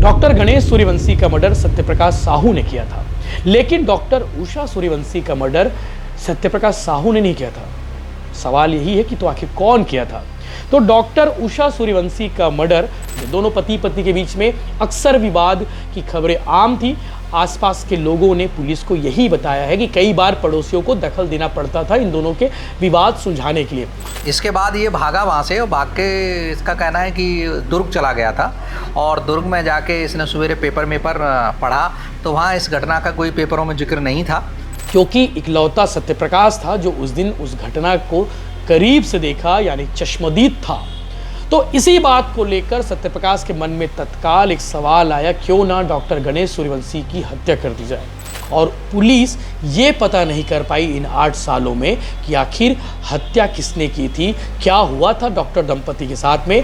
Doctor Ganesh Suryavanshi का murder Satyaprakash Sahu ने किया था, लेकिन डॉक्टर उषा सूर्यवंशी का मर्डर सत्यप्रकाश साहू ने नहीं किया था। सवाल यही है कि तो आखिर कौन किया था? तो डॉक्टर उषा सूर्यवंशी का मर्डर, दोनों पति पत्नी के बीच में अक्सर विवाद की खबरें आम थी। आसपास के लोगों ने पुलिस को यही बताया है कि कई बार पड़ोसियों को दखल देना पड़ता था इन दोनों के विवाद सुलझाने के लिए। इसके बाद ये भागा वहाँ से और भाग के इसका कहना है कि दुर्ग चला गया था और दुर्ग में जाके इसने सवेरे पेपर में पढ़ा तो वहाँ इस घटना का कोई पेपरों में जिक्र नहीं था, क्योंकि इकलौता सत्यप्रकाश था जो उस दिन उस घटना को करीब से देखा, यानी चश्मदीद था। तो इसी बात को लेकर सत्यप्रकाश के मन में तत्काल एक सवाल आया, क्यों ना डॉक्टर गणेश सूर्यवंशी की हत्या कर दी जाए। और पुलिस ये पता नहीं कर पाई इन 8 सालों में कि आखिर हत्या किसने की थी, क्या हुआ था डॉक्टर दंपति के साथ में।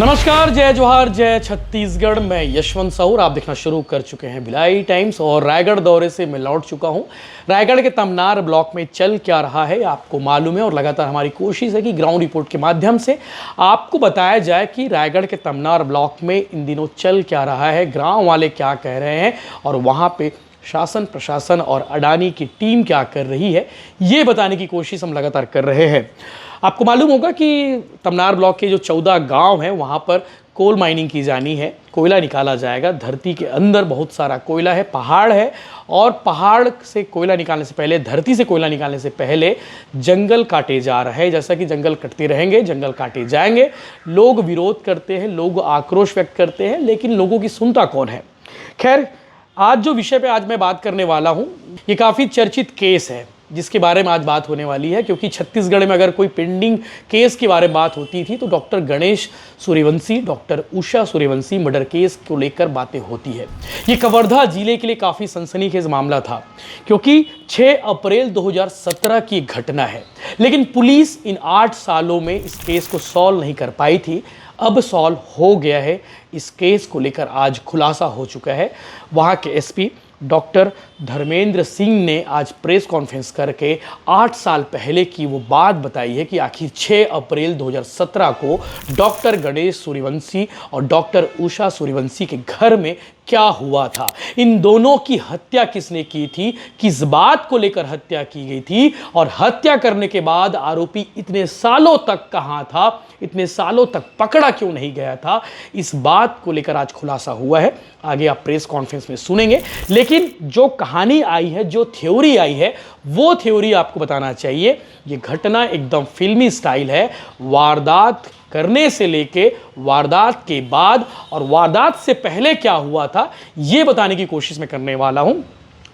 नमस्कार, जय जोहार, जय छत्तीसगढ़। मैं यशवंत साहू, आप देखना शुरू कर चुके हैं भिलाई टाइम्स। और रायगढ़ दौरे से मैं लौट चुका हूं। रायगढ़ के तमनार ब्लॉक में चल क्या रहा है आपको मालूम है, और लगातार हमारी कोशिश है कि ग्राउंड रिपोर्ट के माध्यम से आपको बताया जाए कि रायगढ़ के तमनार ब्लॉक में इन दिनों चल क्या रहा है, गाँव वाले क्या कह रहे हैं और वहाँ पे शासन प्रशासन और अडानी की टीम क्या कर रही है, ये बताने की कोशिश हम लगातार कर रहे हैं। आपको मालूम होगा कि तमनार ब्लॉक के जो 14 गांव हैं वहाँ पर कोल माइनिंग की जानी है, कोयला निकाला जाएगा। धरती के अंदर बहुत सारा कोयला है, पहाड़ है, और पहाड़ से कोयला निकालने से पहले, धरती से कोयला निकालने से पहले जंगल काटे जा रहे हैं। जैसा कि जंगल कटते रहेंगे, जंगल काटे जाएंगे। लोग विरोध करते हैं, लोग आक्रोश व्यक्त करते हैं, लेकिन लोगों की सुनता कौन है। खैर, आज जो विषय पे आज मैं बात करने वाला हूँ, ये काफ़ी चर्चित केस है जिसके बारे में आज बात होने वाली है। क्योंकि छत्तीसगढ़ में अगर कोई पेंडिंग केस के बारे में बात होती थी तो doctor Ganesh Suryavanshi, doctor Usha Suryavanshi murder case को लेकर बातें होती है। ये कवर्धा जिले के लिए काफ़ी सनसनीखेज मामला था, क्योंकि 6 अप्रैल 2017 की घटना है। लेकिन पुलिस इन 8 सालों में इस केस को सॉल्व नहीं कर पाई थी। अब सॉल्व हो गया है। इस केस को लेकर आज खुलासा हो चुका है। वहाँ के एसपी डॉक्टर धर्मेंद्र सिंह ने आज प्रेस कॉन्फ्रेंस करके 8 साल पहले की वो बात बताई है कि आखिर 6 अप्रैल 2017 को डॉक्टर गणेश सूर्यवंशी और डॉक्टर उषा सूर्यवंशी के घर में क्या हुआ था, इन दोनों की हत्या किसने की थी, किस बात को लेकर हत्या की गई थी, और हत्या करने के बाद आरोपी इतने सालों तक कहाँ था, इतने सालों तक पकड़ा क्यों नहीं गया था। इस बात को लेकर आज खुलासा हुआ है। आगे आप प्रेस कॉन्फ्रेंस में सुनेंगे। लेकिन जो कहानी आई है, जो थ्योरी आई है, वो थ्योरी आपको बताना चाहिए। ये घटना एकदम फिल्मी स्टाइल है। वारदात करने से लेके वारदात के बाद और वारदात से पहले क्या हुआ था, ये बताने की कोशिश मैं करने वाला हूं।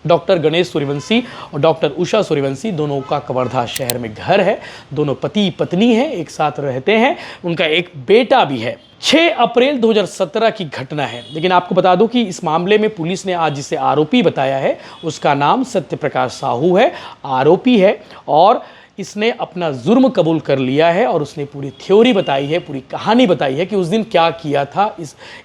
डॉक्टर गणेश सूर्यवंशी और डॉक्टर उषा सूर्यवंशी दोनों का कवर्धा शहर में घर है। दोनों पति पत्नी हैं, एक साथ रहते हैं। उनका एक बेटा भी है। 6 अप्रैल 2017 की घटना है। लेकिन आपको बता दूं कि इस मामले में पुलिस ने आज जिसे आरोपी बताया है उसका नाम सत्यप्रकाश साहू है, आरोपी है। और इसने अपना जुर्म कबूल कर लिया है और उसने पूरी थ्योरी बताई है, पूरी कहानी बताई है कि उस दिन क्या किया था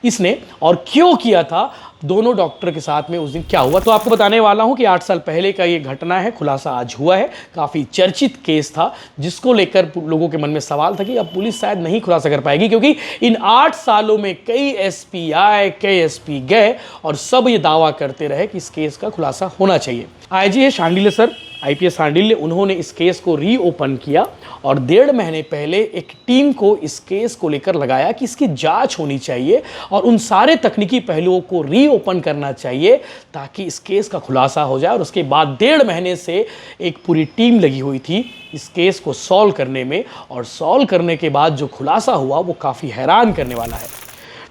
इसने और क्यों किया था, दोनों डॉक्टर के साथ में उस दिन क्या हुआ। तो आपको बताने वाला हूं कि 8 साल पहले का ये घटना है। खुलासा आज हुआ है। काफ़ी चर्चित केस था जिसको लेकर लोगों के मन में सवाल था कि अब पुलिस शायद नहीं खुलासा कर पाएगी, क्योंकि इन 8 सालों में कई एसपी आए, कई एसपी गए और सब ये दावा करते रहे कि इस केस का खुलासा होना चाहिए। आईजी है शांडिल्य सर, आईपीएस शांडिल्य, उन्होंने इस केस को रीओपन किया और 1.5 महीने पहले एक टीम को इस केस को लेकर लगाया कि इसकी जांच होनी चाहिए और उन सारे तकनीकी पहलुओं को रीओपन करना चाहिए ताकि इस केस का खुलासा हो जाए। और उसके बाद 1.5 महीने से एक पूरी टीम लगी हुई थी इस केस को सॉल्व करने में, और सॉल्व करने के बाद जो खुलासा हुआ वो काफ़ी हैरान करने वाला है।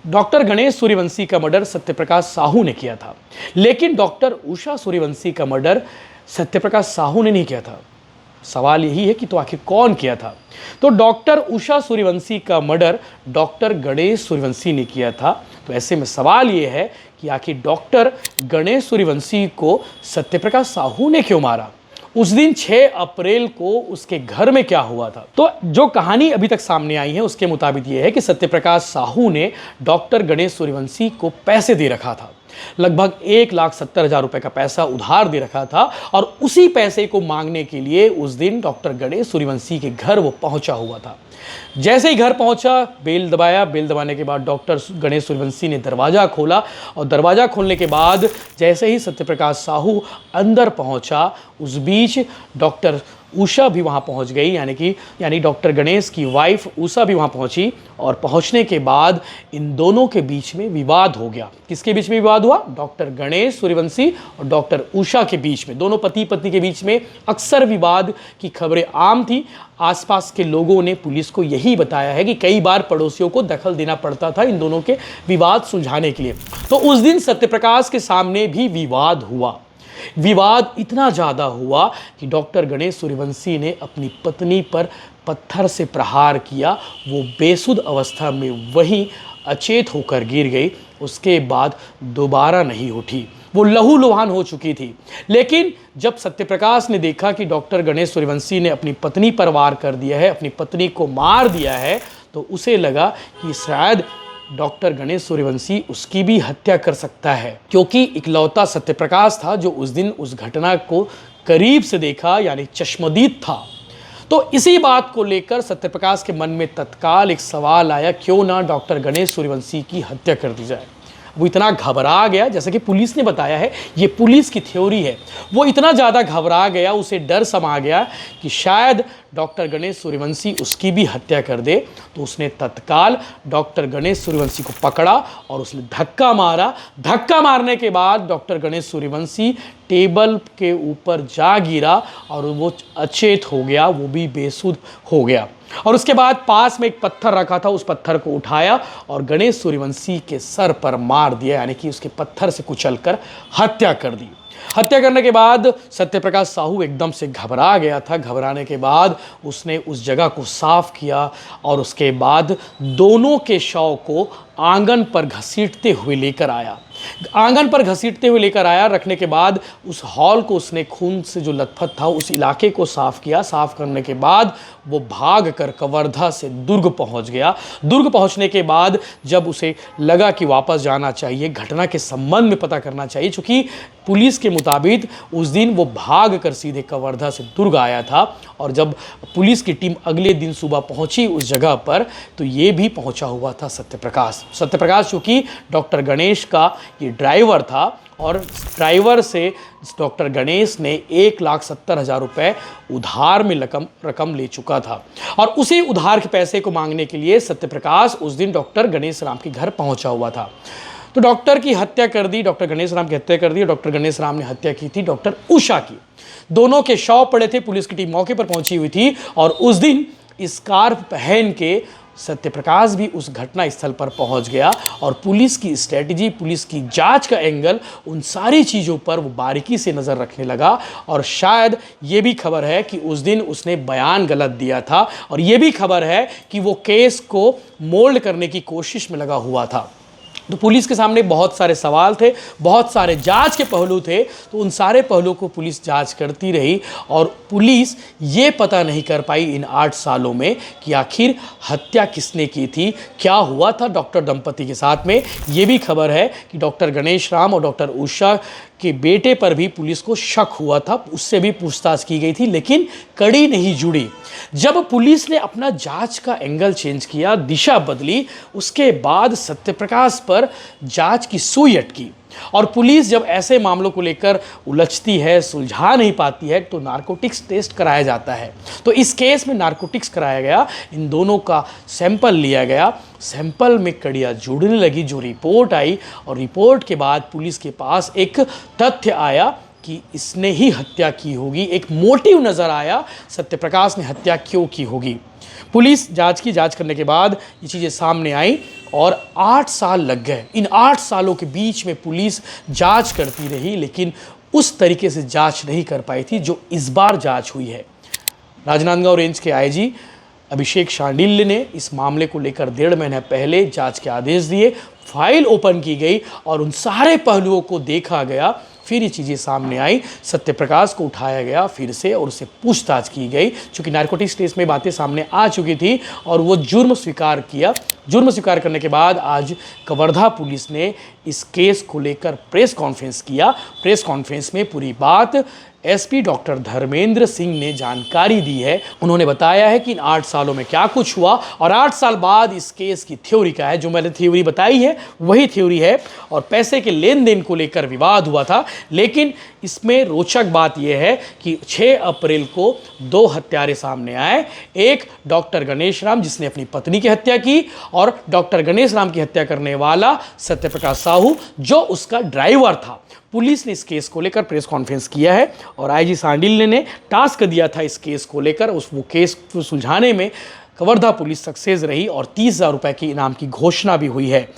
डॉक्टर गणेश सूर्यवंशी का मर्डर सत्यप्रकाश साहू ने किया था, लेकिन डॉक्टर उषा सूर्यवंशी का मर्डर सत्यप्रकाश साहू ने नहीं किया था। सवाल यही है कि तो आखिर कौन किया था? तो डॉक्टर उषा सूर्यवंशी का मर्डर डॉक्टर गणेश सूर्यवंशी ने किया था। तो ऐसे में सवाल यह है कि आखिर डॉक्टर गणेश सूर्यवंशी को सत्यप्रकाश साहू ने क्यों मारा? उस दिन 6 अप्रैल को उसके घर में क्या हुआ था? तो जो कहानी अभी तक सामने आई है उसके मुताबिक ये है कि सत्यप्रकाश साहू ने डॉक्टर गणेश सूर्यवंशी को पैसे दे रखा था लगभग 1,70,000 रुपए का पैसा उधार दे रखा था और उसी पैसे को मांगने के लिए उस दिन डॉक्टर गणेश सूर्यवंशी के घर वो पहुंचा हुआ था। जैसे ही घर पहुंचा, बेल दबाया। बेल दबाने के बाद डॉक्टर गणेश सूर्यवंशी ने दरवाज़ा खोला और दरवाज़ा खोलने के बाद जैसे ही सत्यप्रकाश साहू अंदर पहुंचा, उस बीच डॉक्टर उषा भी वहां पहुंच गई, यानी डॉक्टर गणेश की वाइफ उषा भी वहां पहुंची। और पहुंचने के बाद इन दोनों के बीच में विवाद हो गया। किसके बीच में विवाद हुआ? डॉक्टर गणेश सूर्यवंशी और डॉक्टर उषा के बीच में। दोनों पति पत्नी के बीच में अक्सर विवाद की खबरें आम थी। आसपास के लोगों ने पुलिस को यही बताया है कि कई बार पड़ोसियों को दखल देना पड़ता था इन दोनों के विवाद सुलझाने के लिए। तो उस दिन सत्यप्रकाश के सामने भी विवाद हुआ। विवाद इतना ज़्यादा हुआ कि डॉक्टर गणेश सूर्यवंशी ने अपनी पत्नी पर पत्थर से प्रहार किया। वो बेसुध अवस्था में वहीं अचेत होकर गिर गई। उसके बाद दोबारा नहीं उठी। वो लहूलुहान हो चुकी थी। लेकिन जब सत्यप्रकाश ने देखा कि डॉक्टर गणेश सूर्यवंशी ने अपनी पत्नी पर वार कर दिया है, अपनी पत्नी को मार दिया है, तो उसे लगा कि शायद डॉक्टर गणेश सूर्यवंशी उसकी भी हत्या कर सकता है, क्योंकि इकलौता सत्यप्रकाश था जो उस दिन उस घटना को करीब से देखा, यानी चश्मदीद था। तो इसी बात को लेकर सत्यप्रकाश के मन में तत्काल एक सवाल आया, क्यों ना डॉक्टर गणेश सूर्यवंशी की हत्या कर दी जाए। वो इतना घबरा गया, जैसे कि पुलिस ने बताया है, ये पुलिस की थ्योरी है। वो इतना ज़्यादा घबरा गया, उसे डर समा गया कि शायद डॉक्टर गणेश सूर्यवंशी उसकी भी हत्या कर दे। तो उसने तत्काल डॉक्टर गणेश सूर्यवंशी को पकड़ा और उसने धक्का मारा। धक्का मारने के बाद डॉक्टर गणेश सूर्यवंशी टेबल के ऊपर जा गिरा और वो अचेत हो गया, वो भी बेसुध हो गया। और उसके बाद पास में एक पत्थर रखा था, उस पत्थर को उठाया और गणेश सूर्यवंशी के सर पर मार दिया, यानी कि उसके पत्थर से कुचलकर हत्या कर दी। हत्या करने के बाद सत्यप्रकाश साहू एकदम से घबरा गया था। घबराने के बाद उसने उस जगह को साफ किया और उसके बाद दोनों के शव को आंगन पर घसीटते हुए लेकर आया। आंगन पर घसीटते हुए लेकर आया। रखने के बाद उस हॉल को उसने खून से जो लथपथ था उस इलाके को साफ किया। साफ करने के बाद वो भाग कर कवर्धा से दुर्ग पहुंच गया। दुर्ग पहुंचने के बाद जब उसे लगा कि वापस जाना चाहिए, घटना के संबंध में पता करना चाहिए, क्योंकि पुलिस के मुताबिक उस दिन वो भाग कर सीधे कवर्धा से दुर्ग आया था। और जब पुलिस की टीम अगले दिन सुबह पहुंची उस जगह पर, तो ये भी पहुंचा हुआ था सत्यप्रकाश। सत्यप्रकाश चूँकि डॉक्टर गणेश का ये ड्राइवर था और ड्राइवर से डॉक्टर गणेश ने 1,70,000 रुपये उधार में रकम ले चुका था। और उसी उधार के पैसे को मांगने के लिए सत्यप्रकाश उस दिन डॉक्टर गणेश राम के घर पहुंचा हुआ था। तो डॉक्टर की हत्या कर दी, डॉक्टर गणेश राम की हत्या कर दी। डॉक्टर गणेश राम ने हत्या की थी डॉक्टर उषा की। दोनों के शव पड़े थे। पुलिस की टीम मौके पर पहुंची हुई थी और उस दिन स्कार्फ पहन के सत्यप्रकाश भी उस घटना स्थल पर पहुंच गया। और पुलिस की स्ट्रेटजी, पुलिस की जांच का एंगल, उन सारी चीज़ों पर वो बारीकी से नज़र रखने लगा। और शायद ये भी खबर है कि उस दिन उसने बयान गलत दिया था और ये भी खबर है कि वो केस को मोल्ड करने की कोशिश में लगा हुआ था। तो पुलिस के सामने बहुत सारे सवाल थे, बहुत सारे जांच के पहलू थे। तो उन सारे पहलुओं को पुलिस जांच करती रही और पुलिस ये पता नहीं कर पाई इन 8 सालों में कि आखिर हत्या किसने की थी, क्या हुआ था डॉक्टर दंपति के साथ में। ये भी खबर है कि डॉक्टर गणेश राम और डॉक्टर उषा के बेटे पर भी पुलिस को शक हुआ था, उससे भी पूछताछ की गई थी, लेकिन कड़ी नहीं जुड़ी। जब पुलिस ने अपना जांच का एंगल चेंज किया, दिशा बदली, उसके बाद सत्यप्रकाश पर जांच की सुई अटकी। और पुलिस जब ऐसे मामलों को लेकर उलझती है, सुलझा नहीं पाती है, तो नारकोटिक्स टेस्ट कराया जाता है। तो इस केस में नारकोटिक्स कराया गया, इन दोनों का सैंपल लिया गया। सैंपल में कड़ियाँ जुड़ने लगी, जो रिपोर्ट आई, और रिपोर्ट के बाद पुलिस के पास एक तथ्य आया कि इसने ही हत्या की होगी। एक मोटिव नज़र आया, सत्यप्रकाश ने हत्या क्यों की होगी। पुलिस जांच करने के बाद ये चीज़ें सामने आई और 8 साल लग गए। इन 8 सालों के बीच में पुलिस जांच करती रही, लेकिन उस तरीके से जांच नहीं कर पाई थी जो इस बार जांच हुई है। राजनांदगांव रेंज के आईजी अभिषेक शांडिल्य ने इस मामले को लेकर 1.5 महीने पहले जांच के आदेश दिए। फाइल ओपन की गई और उन सारे पहलुओं को देखा गया। फिर ये चीज़ें सामने आई, सत्यप्रकाश को उठाया गया फिर से और उससे पूछताछ की गई। चूँकि नारकोटिक्स केस में बातें सामने आ चुकी थी और वो जुर्म स्वीकार किया। जुर्म स्वीकार करने के बाद आज कवर्धा पुलिस ने इस केस को लेकर प्रेस कॉन्फ्रेंस किया। प्रेस कॉन्फ्रेंस में पूरी बात एसपी डॉक्टर धर्मेंद्र सिंह ने जानकारी दी है। उन्होंने बताया है कि इन 8 सालों में क्या कुछ हुआ और 8 साल बाद इस केस की थ्योरी क्या है। जो मैंने थ्योरी बताई है वही थ्योरी है और पैसे के लेन देन को लेकर विवाद हुआ था। लेकिन इसमें रोचक बात यह है कि 6 अप्रैल को 2 हत्यारे सामने आए। एक डॉक्टर गणेश राम जिसने अपनी पत्नी की हत्या की और डॉक्टर गणेश राम की हत्या करने वाला सत्यप्रकाश साहू जो उसका ड्राइवर था। पुलिस ने इस केस को लेकर प्रेस कॉन्फ्रेंस किया है और आईजी सांडिल्य ने टास्क दिया था इस केस को लेकर। वो केस को सुलझाने में कवर्धा पुलिस सक्सेस रही और 30,000 रुपये की इनाम की घोषणा भी हुई है।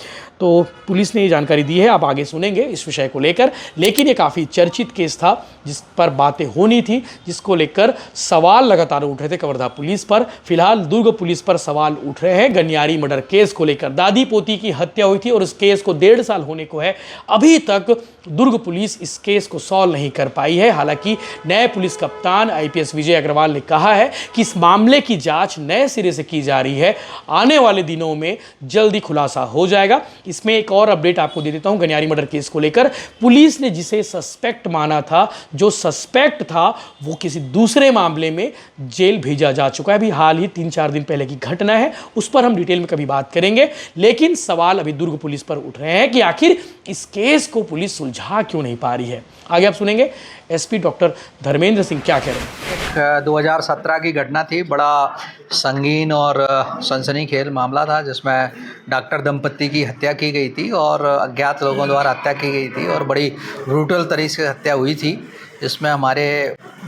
तो पुलिस ने ये जानकारी दी है, आप आगे सुनेंगे इस विषय को लेकर। लेकिन ये काफ़ी चर्चित केस था जिस पर बातें होनी थी, जिसको लेकर सवाल लगातार उठ रहे थे कवर्धा पुलिस पर। फिलहाल दुर्ग पुलिस पर सवाल उठ रहे हैं गनियारी मर्डर केस को लेकर। दादी पोती की हत्या हुई थी और इस केस को 1.5 साल होने को है। अभी तक दुर्ग पुलिस इस केस को सॉल्व नहीं कर पाई है। हालांकि नए पुलिस कप्तान IPS विजय अग्रवाल ने कहा है कि इस मामले की जांच नए सिरे से की जा रही है। आने वाले दिनों में जल्दी खुलासा हो जाएगा। इसमें एक और अपडेट आपको दे देता हूं गनियारी मर्डर केस को लेकर। पुलिस ने जिसे सस्पेक्ट माना था, जो सस्पेक्ट था वो किसी दूसरे मामले में जेल भेजा जा चुका है। अभी हाल ही 3-4 दिन पहले की घटना है, उस पर हम डिटेल में कभी बात करेंगे। लेकिन सवाल अभी दुर्ग पुलिस पर उठ रहे हैं कि आखिर इस केस को पुलिस सुलझा क्यों नहीं पा रही है। आगे आप सुनेंगे एसपी डॉक्टर धर्मेंद्र सिंह क्या कह रहे हैं। 2017 की घटना थी, बड़ा संगीन और सनसनीखेज मामला था जिसमें डॉक्टर दंपत्ति की हत्या की गई थी और अज्ञात लोगों द्वारा हत्या की गई थी और बड़ी ब्रूटल तरीके से हत्या हुई थी। इसमें हमारे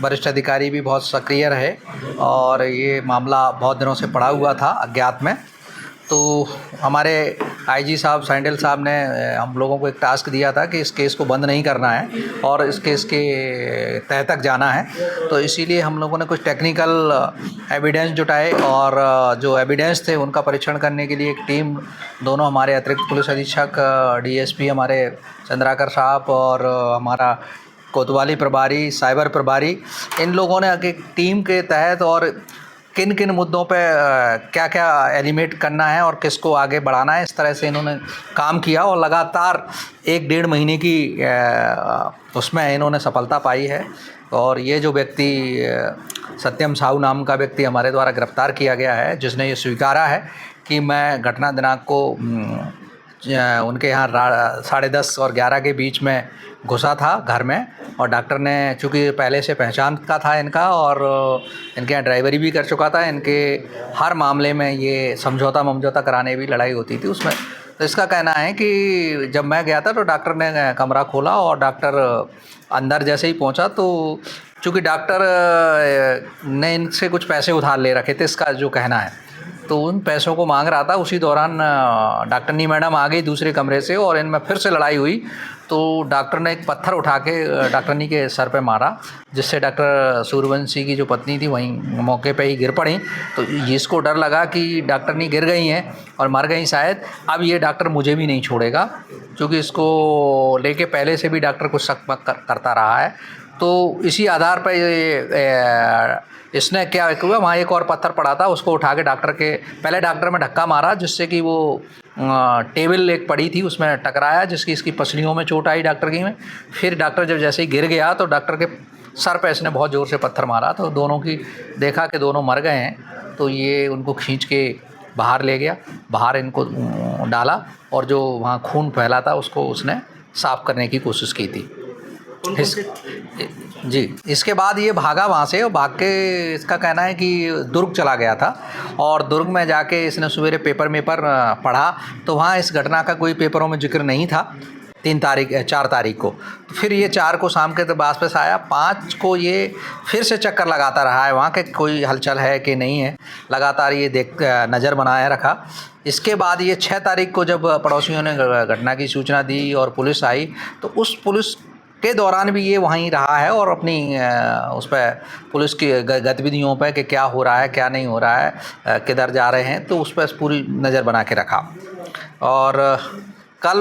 वरिष्ठ अधिकारी भी बहुत सक्रिय रहे और ये मामला बहुत दिनों से पड़ा हुआ था अज्ञात में। तो हमारे आईजी साहब सैंडल साहब ने हम लोगों को एक टास्क दिया था कि इस केस को बंद नहीं करना है और इस केस के तह तक जाना है। तो इसीलिए हम लोगों ने कुछ टेक्निकल एविडेंस जुटाए और जो एविडेंस थे उनका परीक्षण करने के लिए एक टीम, दोनों हमारे अतिरिक्त पुलिस अधीक्षक DSP हमारे चंद्राकर साहब और हमारा कोतवाली प्रभारी, साइबर प्रभारी, इन लोगों ने एक टीम के तहत और किन किन मुद्दों पे क्या क्या एलिमिनेट करना है और किसको आगे बढ़ाना है, इस तरह से इन्होंने काम किया और लगातार 1-1.5 महीने की उसमें इन्होंने सफलता पाई है। और ये जो व्यक्ति सत्यम साहू नाम का व्यक्ति हमारे द्वारा गिरफ्तार किया गया है, जिसने ये स्वीकारा है कि मैं घटना दिनांक को उनके यहाँ 10:30 और 11 के बीच में घुसा था घर में और डॉक्टर ने चूँकि पहले से पहचान का था इनका और इनके यहाँ ड्राइवरी भी कर चुका था, इनके हर मामले में ये समझौता कराने भी लड़ाई होती थी उसमें। तो इसका कहना है कि जब मैं गया था तो डॉक्टर ने कमरा खोला और डॉक्टर अंदर जैसे ही पहुंचा तो चूँकि डॉक्टर ने इनसे कुछ पैसे उधार ले रखे थे, इसका जो कहना है, तो उन पैसों को मांग रहा था। उसी दौरान डॉक्टरनी मैडम आ गई दूसरे कमरे से और इनमें फिर से लड़ाई हुई। तो डॉक्टर ने एक पत्थर उठा के डॉक्टरनी के सर पे मारा, जिससे डॉक्टर सूर्यवंशी की जो पत्नी थी वहीं मौके पे ही गिर पड़ी। तो जिसको डर लगा कि डॉक्टरनी गिर गई हैं और मर गई शायद, अब ये डॉक्टर मुझे भी नहीं छोड़ेगा, क्योंकि इसको लेके पहले से भी डॉक्टर कुछ शक करता रहा है। तो इसी आधार पर इसने क्या हुआ, वहाँ एक और पत्थर पड़ा था, उसको उठा के पहले डॉक्टर में धक्का मारा, जिससे कि वो टेबल एक पड़ी थी उसमें टकराया, जिसकी इसकी पसलियों में चोट आई डॉक्टर की में। फिर डॉक्टर जब जैसे ही गिर गया तो डॉक्टर के सर पे इसने बहुत ज़ोर से पत्थर मारा। तो दोनों की देखा कि दोनों मर गए हैं, तो ये उनको खींच के बाहर ले गया, बाहर इनको डाला और जो वहाँ खून फैला था उसको उसने साफ़ करने की कोशिश की थी। जी, इसके बाद ये भागा वहाँ से और भाग के इसका कहना है कि दुर्ग चला गया था और दुर्ग में जाके इसने सवेरे पेपर में पढ़ा तो वहाँ इस घटना का कोई पेपरों में जिक्र नहीं था। 4 तारीख को तो फिर ये 4 को शाम के वापस आया, 5 को ये फिर से चक्कर लगाता रहा है वहाँ के कोई हलचल है कि नहीं है, लगातार ये नज़र बनाए रखा। इसके बाद ये 6 तारीख को जब पड़ोसियों ने घटना की सूचना दी और पुलिस आई, तो उस पुलिस के दौरान भी ये वहीं रहा है और अपनी उस पर पुलिस की गतिविधियों पर कि क्या हो रहा है क्या नहीं हो रहा है, किधर जा रहे हैं, तो उस पर पूरी नज़र बना के रखा। और कल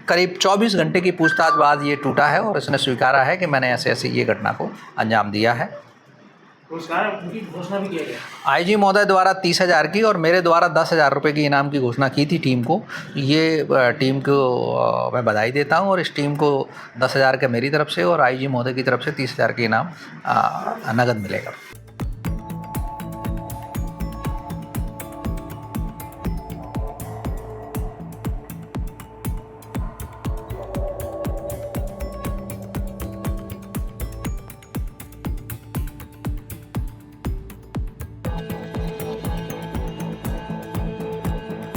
करीब 24 घंटे की पूछताछ बाद ये टूटा है और इसने स्वीकारा है कि मैंने ऐसे ऐसे ये घटना को अंजाम दिया है। उनकी घोषणा भी किया गया। आईजी महोदय द्वारा 30,000 की और मेरे द्वारा 10,000 रुपये की इनाम की घोषणा की थी टीम को। ये टीम को मैं बधाई देता हूँ और इस टीम को 10,000 का मेरी तरफ से और आईजी महोदय की तरफ से 30,000 के इनाम नगद मिलेगा।